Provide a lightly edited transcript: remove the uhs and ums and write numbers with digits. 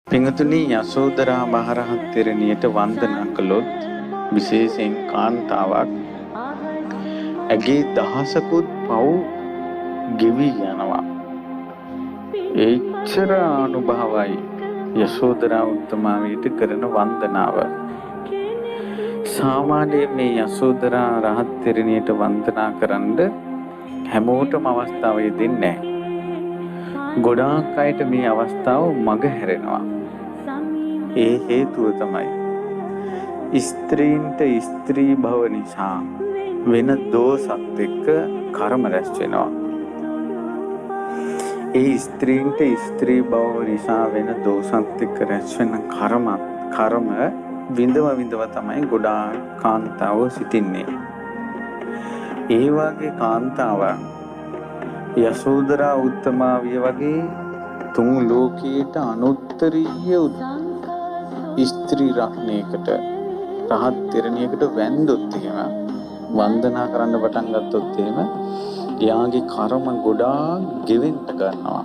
පිංගුතුනි යසෝදරා මහරහත් තෙරණියට වන්දනා කළොත් විශේෂයෙන් කාන්තාවක් ඇගේ දහසකුත් පව් ගෙවි යනවා. එච්චර අනුභවයි යසෝදරා උත්තමාවියට කරන වන්දනාව. සාමාන්‍යයෙන් මේ යසෝදරා රහත් තෙරණියට වන්දනා කරන්න හැමෝටම අවස්ථාව දෙන්නේ නැහැ. ගොඩාක් අයට මේ අවස්ථාව මග හැරෙනවා. ඒ හේතුව තමයි ස්ත්‍රීන්ට ස්ත්‍රී භව නිසා වෙන දෝෂත් එක්ක කර්ම රැස් වෙනවා. ඒ ස්ත්‍රීන්ට ස්ත්‍රී භව නිසා වෙන දෝෂත් එක්ක රැස් වෙන කර්ම විඳව තමයි ගොඩාක් කාන්තාවෝ සිටින්නේ. ඒ වගේ කාන්තාවක් යසෝදරා උත්තමාවිය වගේ තුන් ලෝකයට අනුත්තරීය ස්ත්‍රී රත්නයකට රහත් තෙරණියකට වැන්දොත් එහෙම වන්දනා කරන්න පටන් ගත්තොත් එහෙම එයාගේ කර්ම ගොඩාක් ගෙවෙන්න ගන්නවා.